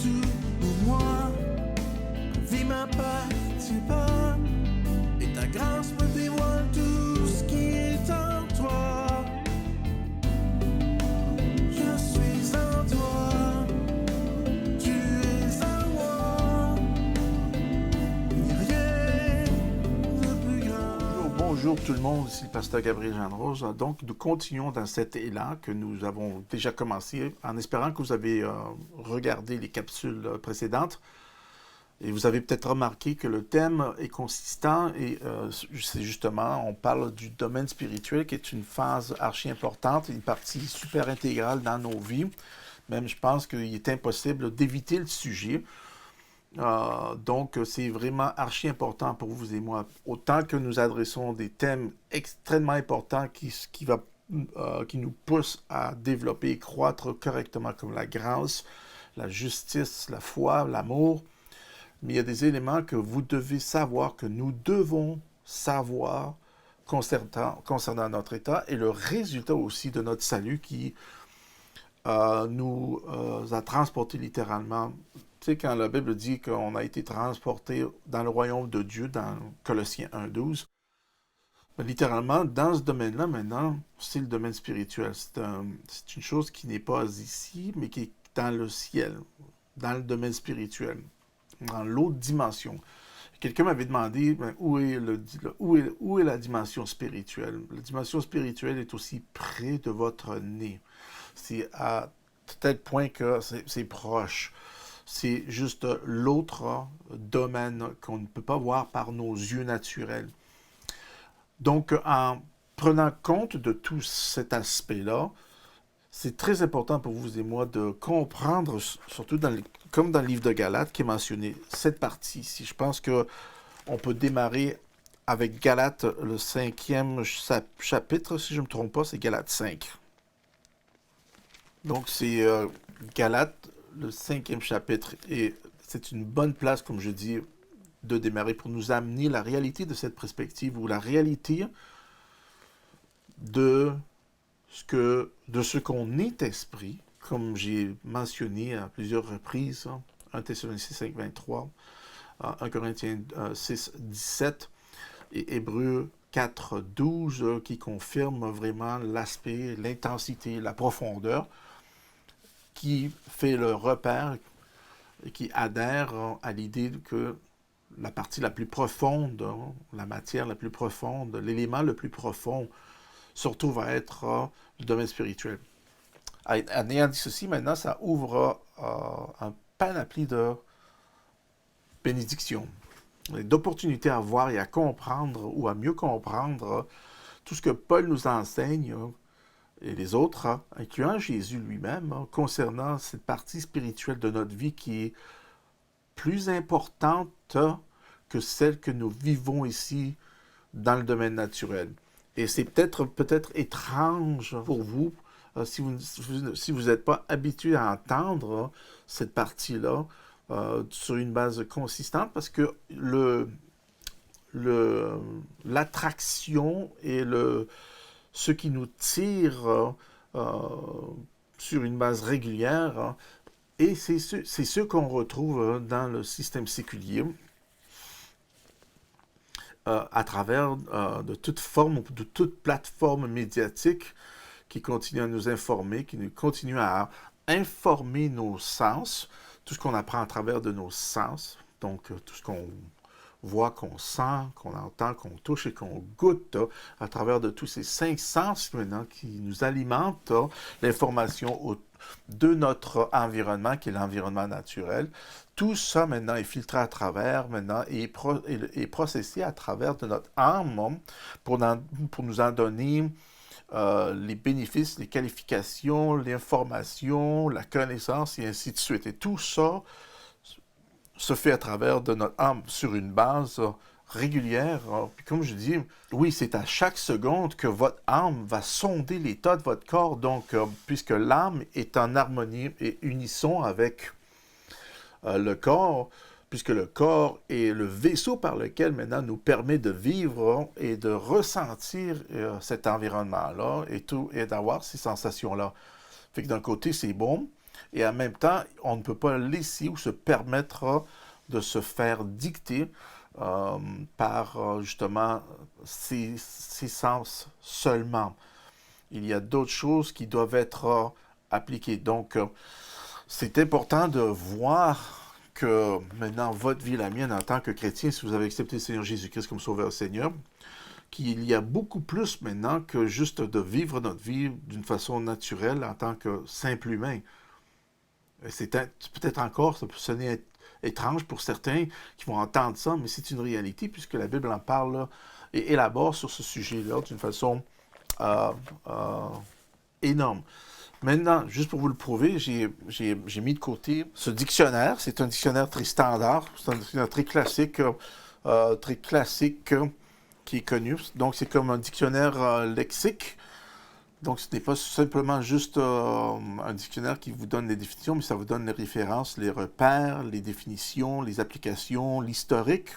tout pour moi. Vie ma partie bonne, et ta grâce me dévoile tout ce qui est en toi. Je suis en toi, tu es en moi. Il n'y a rien de plus grand. Bonjour tout le monde, ici le pasteur Gabriel Jean-Rose. Donc, nous continuons dans cet élan que nous avons déjà commencé en espérant que vous avez regardé les capsules précédentes. Et vous avez peut-être remarqué que le thème est consistant et c'est justement, on parle du domaine spirituel qui est une phase archi importante, une partie super intégrale dans nos vies. Même, je pense qu'il est impossible d'éviter le sujet. Donc, c'est vraiment archi important pour vous et moi. Autant que nous adressons des thèmes extrêmement importants qui nous poussent à développer et croître correctement, comme la grâce, la justice, la foi, l'amour. Mais il y a des éléments que vous devez savoir, que nous devons savoir concernant notre état et le résultat aussi de notre salut qui nous a transportés littéralement. Tu sais, quand la Bible dit qu'on a été transporté dans le royaume de Dieu, dans Colossiens 1,12, littéralement, dans ce domaine-là, maintenant, c'est le domaine spirituel. C'est une chose qui n'est pas ici, mais qui est dans le ciel, dans le domaine spirituel, dans l'autre dimension. Quelqu'un m'avait demandé où est la dimension spirituelle. La dimension spirituelle est aussi près de votre nez. C'est à tel point que c'est proche. C'est juste l'autre domaine qu'on ne peut pas voir par nos yeux naturels. Donc, en prenant compte de tout cet aspect-là, c'est très important pour vous et moi de comprendre, surtout comme dans le livre de Galates, qui est mentionné cette partie ici. Je pense qu'on peut démarrer avec Galates, le 5e chapitre, si je ne me trompe pas, c'est Galates 5. Donc, c'est Galates, le 5e chapitre, et c'est une bonne place, comme je dis, de démarrer pour nous amener la réalité de cette perspective, ou la réalité de ce qu'on est esprit, comme j'ai mentionné à plusieurs reprises, 1 Thessaloniciens 5, 23, 1 Corinthiens 6, 17 et Hébreux 4, 12, qui confirment vraiment l'aspect, l'intensité, la profondeur, qui fait le repère et qui adhère à l'idée que la partie la plus profonde, la matière la plus profonde, l'élément le plus profond, surtout va être le domaine spirituel. En ayant dit ceci, maintenant, ça ouvre un panoplie de bénédictions, d'opportunités à voir et à comprendre ou à mieux comprendre tout ce que Paul nous enseigne et les autres, incluant Jésus lui-même, concernant cette partie spirituelle de notre vie qui est plus importante que celle que nous vivons ici dans le domaine naturel. Et c'est peut-être étrange pour vous si vous n'êtes pas habitué à entendre cette partie-là sur une base consistante, parce que l'attraction et ce qui nous tire sur une base régulière, et c'est ce qu'on retrouve dans le système séculier, à travers de toute plateforme médiatique qui continue à nous informer, qui nous continue à informer nos sens, tout ce qu'on apprend à travers de nos sens, donc tout ce qu'on voit, qu'on sent, qu'on entend, qu'on touche et qu'on goûte, à travers de tous ces 5 sens maintenant qui nous alimentent l'information de notre environnement, qui est l'environnement naturel. Tout ça maintenant est filtré à travers, maintenant, et processé à travers de notre âme pour nous en donner les bénéfices, les qualifications, l'information, la connaissance, et ainsi de suite. Et tout ça se fait à travers de notre âme sur une base régulière. Puis comme je dis, oui, c'est à chaque seconde que votre âme va sonder l'état de votre corps. Donc, puisque l'âme est en harmonie et unisson avec le corps, puisque le corps est le vaisseau par lequel maintenant nous permet de vivre et de ressentir cet environnement-là et d'avoir ces sensations-là. Fait que d'un côté, c'est bon, Et en même temps, on ne peut pas laisser ou se permettre de se faire dicter par justement ces sens seulement. Il y a d'autres choses qui doivent être appliquées. Donc, c'est important de voir que maintenant, votre vie, la mienne, en tant que chrétien, si vous avez accepté le Seigneur Jésus-Christ comme Sauveur et Seigneur, qu'il y a beaucoup plus maintenant que juste de vivre notre vie d'une façon naturelle en tant que simple humain. C'est peut-être encore, ça peut sonner étrange pour certains qui vont entendre ça, mais c'est une réalité puisque la Bible en parle là, et élabore sur ce sujet-là d'une façon énorme. Maintenant, juste pour vous le prouver, j'ai mis de côté ce dictionnaire. C'est un dictionnaire très standard, c'est un dictionnaire très classique qui est connu. Donc, c'est comme un dictionnaire lexique. Donc, ce n'est pas simplement juste un dictionnaire qui vous donne les définitions, mais ça vous donne les références, les repères, les définitions, les applications, l'historique.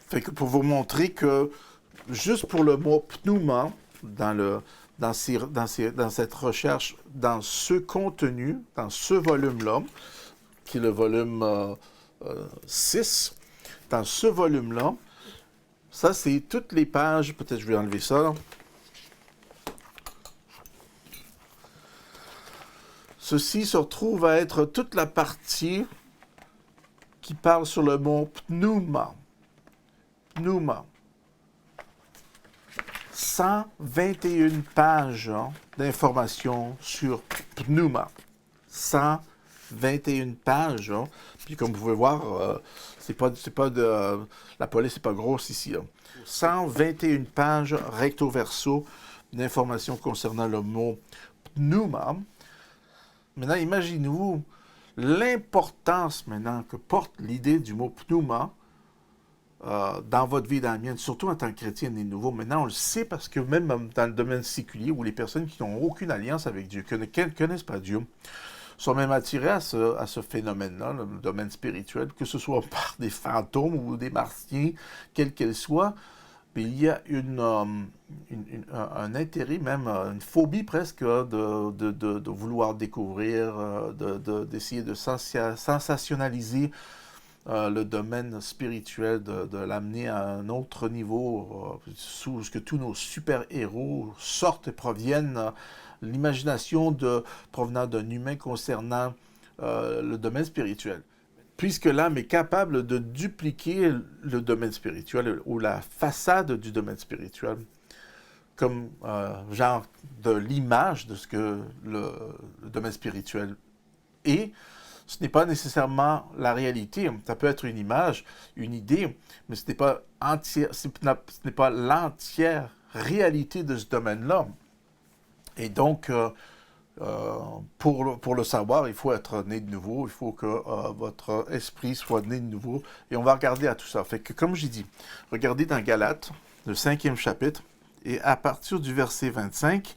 Fait que pour vous montrer que, juste pour le mot pneuma, dans cette recherche, dans ce contenu, dans ce volume-là, qui est le volume 6, dans ce volume-là, ça, c'est toutes les pages, peut-être je vais enlever ça, là. Ceci se retrouve à être toute la partie qui parle sur le mot pneuma. Pneuma. 121 pages d'informations sur pneuma. 121 pages. Puis comme vous pouvez voir, la police n'est pas grosse ici. 121 pages recto verso d'informations concernant le mot pneuma. Maintenant, imaginez-vous l'importance maintenant que porte l'idée du mot pneuma dans votre vie, dans la mienne, surtout en tant que chrétien né nouveau. Maintenant, on le sait parce que même dans le domaine séculier, où les personnes qui n'ont aucune alliance avec Dieu, qui ne connaissent pas Dieu, sont même attirées à ce phénomène-là, le domaine spirituel, que ce soit par des fantômes ou des martiens, quels qu'ils soient. Mais il y a un intérêt, même une phobie presque, de vouloir découvrir, d'essayer de sensationnaliser le domaine spirituel, de l'amener à un autre niveau, sous ce que tous nos super-héros sortent et proviennent, l'imagination provenant d'un humain concernant le domaine spirituel. Puisque l'âme est capable de dupliquer le domaine spirituel ou la façade du domaine spirituel, comme genre de l'image de ce que le domaine spirituel est, ce n'est pas nécessairement la réalité. Ça peut être une image, une idée, mais ce n'est pas l'entière réalité de ce domaine-là. Et donc, pour le savoir, il faut être né de nouveau, il faut que votre esprit soit né de nouveau, et on va regarder à tout ça. Fait que, comme j'ai dit, regardez dans Galates, le 5e chapitre, et à partir du verset 25,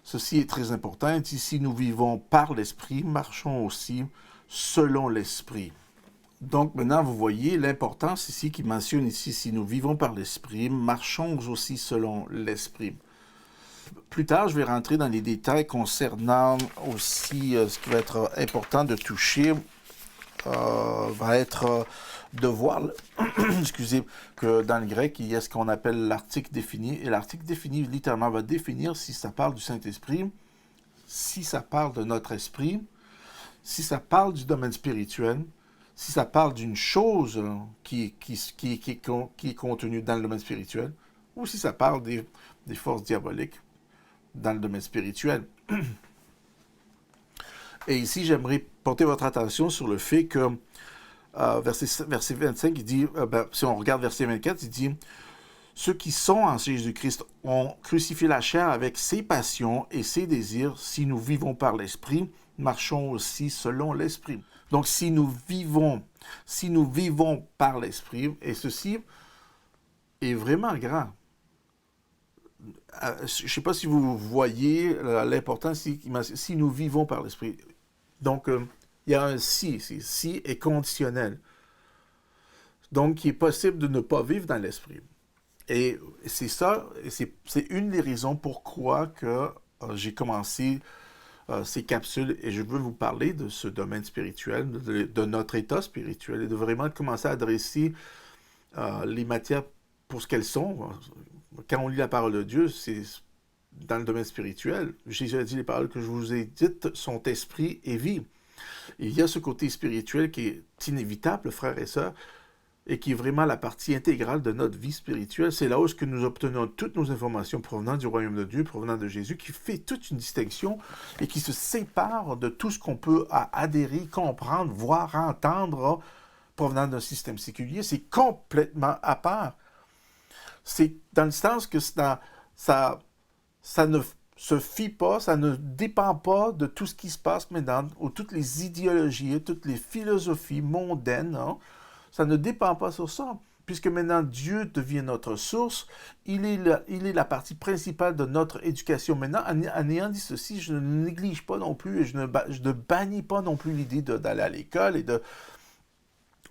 ceci est très important, il dit « Si nous vivons par l'esprit, marchons aussi selon l'esprit. » Donc maintenant, vous voyez l'importance ici qui mentionne ici « Si nous vivons par l'esprit, marchons aussi selon l'esprit. » Plus tard, je vais rentrer dans les détails concernant aussi ce qui va être important de toucher, va être de voir, excusez, que dans le grec, il y a ce qu'on appelle l'article défini, et l'article défini, littéralement, va définir si ça parle du Saint-Esprit, si ça parle de notre esprit, si ça parle du domaine spirituel, si ça parle d'une chose qui est contenue dans le domaine spirituel, ou si ça parle des forces diaboliques dans le domaine spirituel. Et ici, j'aimerais porter votre attention sur le fait que verset 25, il dit, si on regarde verset 24, il dit « Ceux qui sont en Jésus-Christ ont crucifié la chair avec ses passions et ses désirs. Si nous vivons par l'Esprit, marchons aussi selon l'Esprit. » Donc, si nous vivons par l'Esprit, et ceci est vraiment grand. Je ne sais pas si vous voyez l'importance, si nous vivons par l'Esprit. Donc, il y a un si est conditionnel. Donc, il est possible de ne pas vivre dans l'Esprit. Et c'est ça, c'est une des raisons pourquoi que j'ai commencé ces capsules et je veux vous parler de ce domaine spirituel, de notre état spirituel et de vraiment commencer à adresser les matières pour ce qu'elles sont. Quand on lit la parole de Dieu, c'est dans le domaine spirituel. Jésus a dit les paroles que je vous ai dites sont esprit et vie. Il y a ce côté spirituel qui est inévitable, frères et sœurs, et qui est vraiment la partie intégrale de notre vie spirituelle. C'est là où que nous obtenons toutes nos informations provenant du royaume de Dieu, provenant de Jésus, qui fait toute une distinction et qui se sépare de tout ce qu'on peut adhérer, comprendre, voir, entendre provenant d'un système séculier. C'est complètement à part. C'est dans le sens que ça ne se fie pas, ça ne dépend pas de tout ce qui se passe maintenant, ou toutes les idéologies, toutes les philosophies mondaines, hein. Ça ne dépend pas sur ça, puisque maintenant Dieu devient notre source, il est la partie principale de notre éducation. Maintenant, en ayant dit ceci, je ne néglige pas non plus, et je ne bannis pas non plus l'idée d'aller à l'école et de...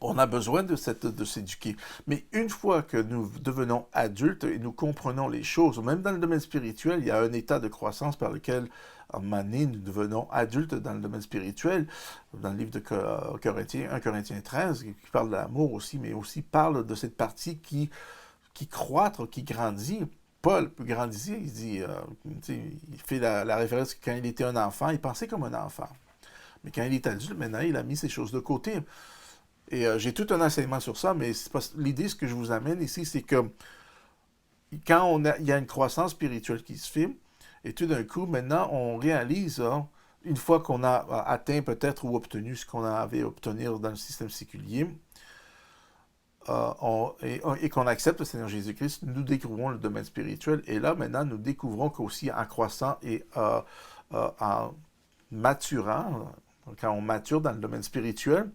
On a besoin de s'éduquer. Mais une fois que nous devenons adultes et nous comprenons les choses, même dans le domaine spirituel, il y a un état de croissance par lequel, à un moment donné, nous devenons adultes dans le domaine spirituel. Dans le livre de Corinthiens, 1 Corinthiens 13, qui parle de l'amour aussi, mais aussi parle de cette partie qui croître, qui grandit. Paul grandit, il dit, il fait la référence que quand il était un enfant, il pensait comme un enfant. Mais quand il est adulte, maintenant, il a mis ces choses de côté. Et j'ai tout un enseignement sur ça, mais l'idée, ce que je vous amène ici, c'est que quand il y a une croissance spirituelle qui se fait, et tout d'un coup, maintenant, on réalise, hein, une fois qu'on a atteint peut-être ou obtenu ce qu'on avait obtenir dans le système séculier, et qu'on accepte le Seigneur Jésus-Christ, nous découvrons le domaine spirituel. Et là, maintenant, nous découvrons qu'aussi en croissant et en maturant, quand on mature dans le domaine spirituel,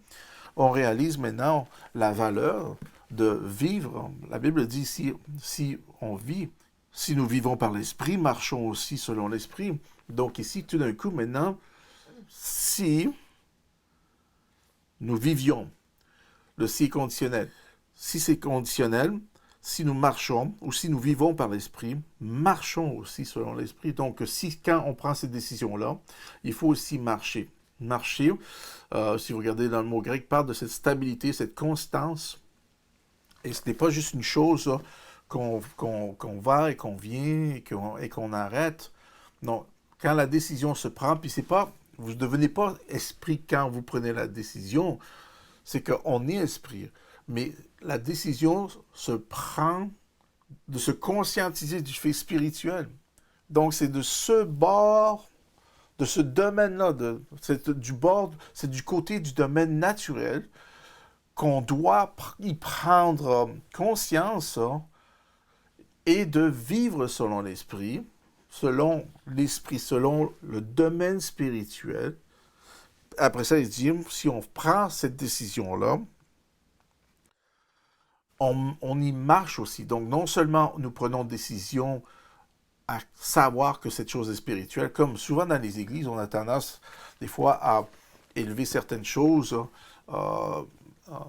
on réalise maintenant la valeur de vivre. La Bible dit, si on vit, si nous vivons par l'Esprit, marchons aussi selon l'Esprit. Donc ici, tout d'un coup, maintenant, si nous vivions, le si est conditionnel. Si c'est conditionnel, si nous marchons, ou si nous vivons par l'Esprit, marchons aussi selon l'Esprit. Donc, quand on prend ces décisions-là, il faut aussi marcher. Marcher, si vous regardez dans le mot grec, parle de cette stabilité, cette constance. Et ce n'est pas juste une chose qu'on va et qu'on vient et qu'on arrête. Non, quand la décision se prend, puis c'est pas, vous ne devenez pas esprit quand vous prenez la décision, c'est qu'on est esprit. Mais la décision se prend de se conscientiser du fait spirituel. Donc c'est de ce bord, de ce domaine-là, c'est du côté du domaine naturel qu'on doit y prendre conscience et de vivre selon l'esprit, selon le domaine spirituel. Après ça, il dit, si on prend cette décision-là, on y marche aussi. Donc, non seulement nous prenons décision à savoir que cette chose est spirituelle, comme souvent dans les églises, on a tendance des fois à élever certaines choses,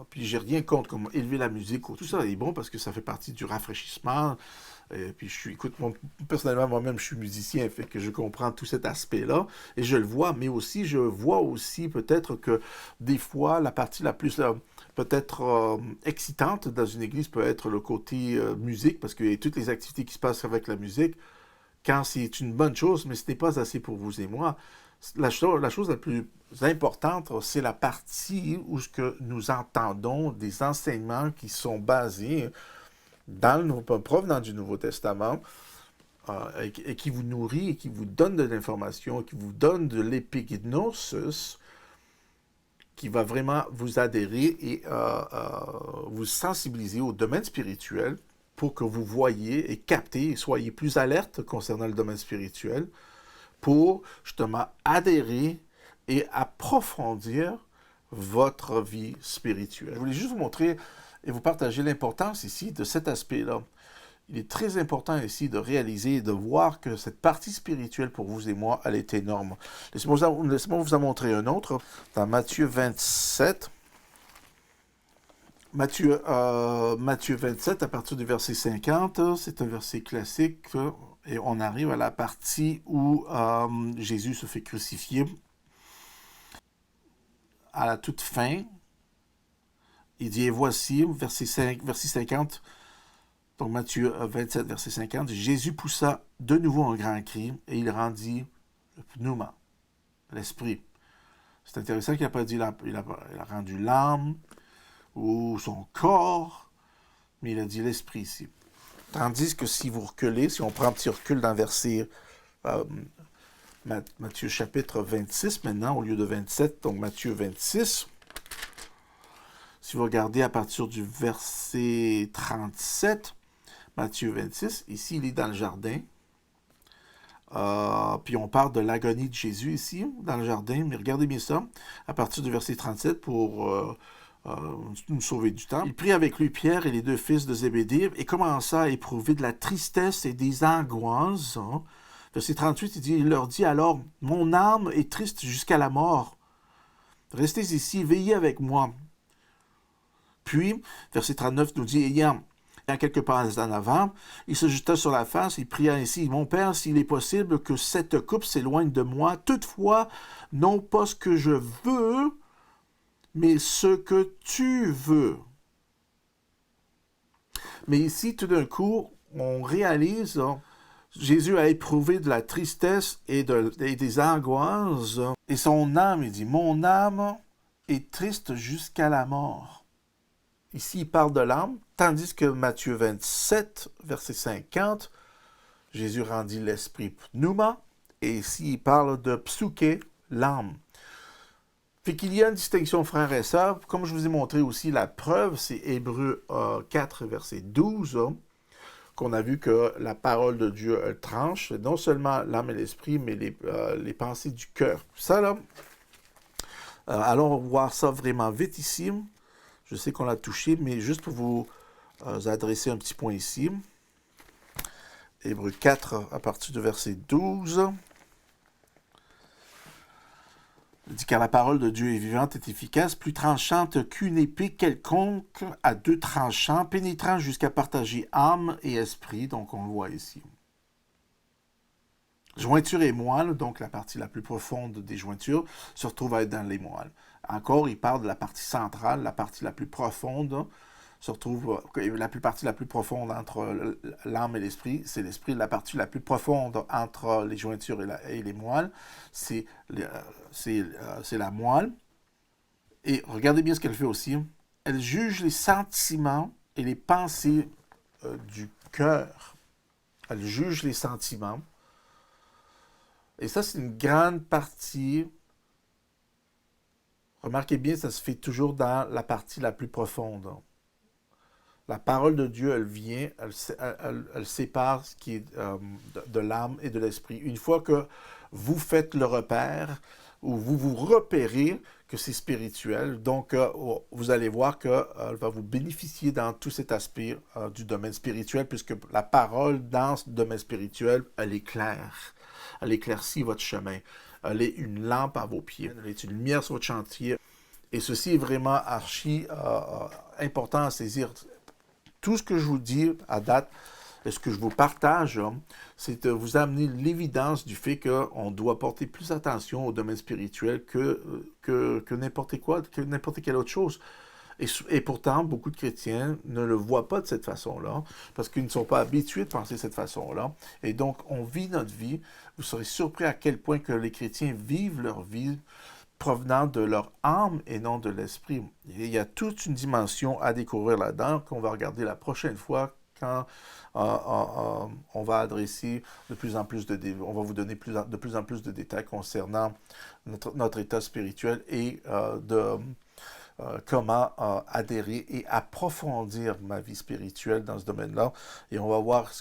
puis j'ai rien contre comme élever la musique, ou tout ça est bon parce que ça fait partie du rafraîchissement. Et puis personnellement, moi-même, je suis musicien, fait que je comprends tout cet aspect-là, et je le vois, mais aussi, je vois aussi peut-être que des fois, la partie la plus peut-être excitante dans une église peut être le côté musique, parce qu'il y a toutes les activités qui se passent avec la musique, quand c'est une bonne chose, mais ce n'est pas assez pour vous et moi. La chose la plus importante, c'est la partie où nous entendons des enseignements qui sont basés provenant du Nouveau Testament, et qui vous nourrit, et qui vous donne de l'information, qui vous donne de l'épignosis, qui va vraiment vous adhérer et vous sensibiliser au domaine spirituel pour que vous voyez et captez et soyez plus alerte concernant le domaine spirituel pour justement adhérer et approfondir votre vie spirituelle. Je voulais juste vous montrer et vous partager l'importance ici de cet aspect-là. Il est très important ici de réaliser et de voir que cette partie spirituelle pour vous et moi, elle est énorme. Laissez-moi vous en montrer un autre. Dans Matthieu 27, Matthieu 27, à partir du verset 50, c'est un verset classique. Et on arrive à la partie où Jésus se fait crucifier. À la toute fin, il dit, et voici, verset 50, donc Matthieu 27, verset 50, Jésus poussa de nouveau un grand cri et il rendit le pneuma, l'esprit. C'est intéressant qu'il n'a pas dit il a rendu l'âme ou son corps, mais il a dit l'esprit ici. Tandis que si vous reculez, si on prend un petit recul dans verset Matthieu chapitre 26 maintenant, au lieu de 27, donc Matthieu 26, si vous regardez à partir du verset 37, Matthieu 26, ici il est dans le jardin, puis on parle de l'agonie de Jésus ici, dans le jardin, mais regardez bien ça, à partir du verset 37 pour nous sauver du temps. Il prit avec lui Pierre et les deux fils de Zébédée et commença à éprouver de la tristesse et des angoisses. Verset 38, il leur dit alors, « Mon âme est triste jusqu'à la mort. Restez ici, veillez avec moi. » Puis, verset 39 nous dit, ayant quelques pas en avant, il se jeta sur la face et pria ainsi, « Mon Père, s'il est possible que cette coupe s'éloigne de moi, toutefois, non pas ce que je veux, mais ce que tu veux. » Mais ici, tout d'un coup, on réalise, Jésus a éprouvé de la tristesse et des angoisses, et son âme, il dit, « Mon âme est triste jusqu'à la mort. » Ici, il parle de l'âme, tandis que Matthieu 27, verset 50, Jésus rendit l'esprit pneuma, et ici, il parle de psuké, l'âme. Fait qu'il y a une distinction, frères et sœurs. Comme je vous ai montré aussi, la preuve, c'est Hébreux 4, verset 12, qu'on a vu que la parole de Dieu elle tranche, non seulement l'âme et l'esprit, mais les pensées du cœur. Ça, là, allons voir ça vraiment vite ici. Je sais qu'on l'a touché, mais juste pour vous adresser un petit point ici. Hébreux 4, à partir du verset 12. Il dit, car la parole de Dieu est vivante et efficace, plus tranchante qu'une épée quelconque à deux tranchants, pénétrant jusqu'à partager âme et esprit. Donc, on le voit ici. Jointure et moelle, donc la partie la plus profonde des jointures, se retrouve à être dans les moelles. Encore, il parle de la partie centrale, la partie la plus profonde, se retrouve, partie la plus profonde entre l'âme et l'esprit, c'est l'esprit. La partie la plus profonde entre les jointures et les moelles, c'est la moelle. Et regardez bien ce qu'elle fait aussi. Elle juge les sentiments et les pensées du cœur. Elle juge les sentiments. Et ça, c'est une grande partie. Remarquez bien, ça se fait toujours dans la partie la plus profonde. La parole de Dieu, elle vient, elle sépare ce qui est de l'âme et de l'esprit. Une fois que vous faites le repère, ou vous vous repérez que c'est spirituel, donc vous allez voir qu'elle va vous bénéficier dans tout cet aspect du domaine spirituel, puisque la parole dans ce domaine spirituel, elle est claire. Elle éclaircit votre chemin. Elle est une lampe à vos pieds. Elle est une lumière sur votre chantier. Et ceci est vraiment archi important à saisir. Tout ce que je vous dis à date, et ce que je vous partage, c'est de vous amener l'évidence du fait qu'on doit porter plus attention au domaine spirituel que n'importe quoi, que n'importe quelle autre chose. Et pourtant, beaucoup de chrétiens ne le voient pas de cette façon-là, parce qu'ils ne sont pas habitués de penser de cette façon-là. Et donc, on vit notre vie. Vous serez surpris à quel point que les chrétiens vivent leur vie provenant de leur âme et non de l'esprit. Et il y a toute une dimension à découvrir là-dedans qu'on va regarder la prochaine fois quand on va adresser de plus en plus on va vous donner de plus en plus de détails concernant notre état spirituel et comment adhérer et approfondir ma vie spirituelle dans ce domaine-là. Et on va voir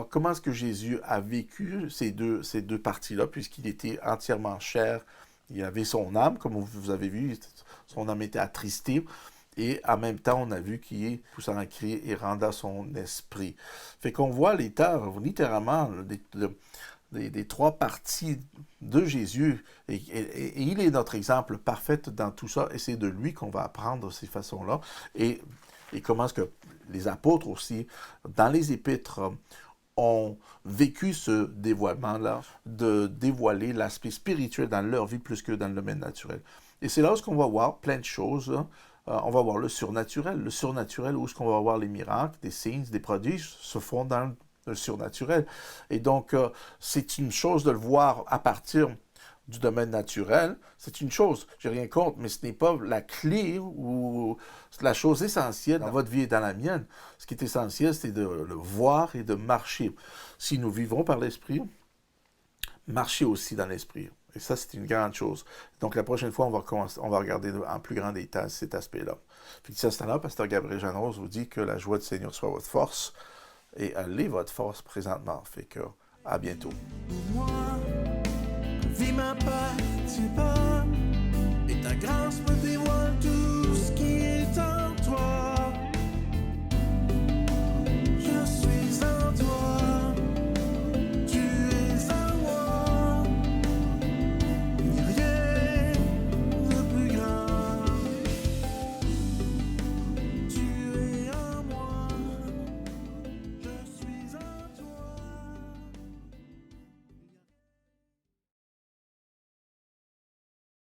comment est-ce que Jésus a vécu ces deux parties-là, puisqu'il était entièrement chair. Il avait son âme, comme vous avez vu, son âme était attristée. Et en même temps, on a vu qu'il poussant un cri et renda son esprit. Fait qu'on voit l'état, littéralement, des trois parties de Jésus. Et il est notre exemple parfait dans tout ça. Et c'est de lui qu'on va apprendre ces façons-là. Et comment est-ce que les apôtres aussi, dans les épîtres, ont vécu ce dévoilement-là, de dévoiler l'aspect spirituel dans leur vie plus que dans le domaine naturel. Et c'est là où on va voir plein de choses. Hein. On va voir le surnaturel où est-ce qu'on va voir les miracles, des signes, des prodiges se font dans le surnaturel. Et donc, c'est une chose de le voir à partir du domaine naturel, c'est une chose, j'ai rien contre, mais ce n'est pas la clé ou la chose essentielle dans votre vie et dans la mienne. Ce qui est essentiel, c'est de le voir et de marcher. Si nous vivons par l'Esprit, marcher aussi dans l'Esprit. Et ça, c'est une grande chose. Donc, la prochaine fois, on va regarder en plus grand détail cet aspect-là. Puis, à ce temps-là, Pasteur Gabriel Jeanne-Rose vous dit que la joie du Seigneur soit votre force et elle est votre force présentement. Fait que, à bientôt. Moi, vie m'appartient pas.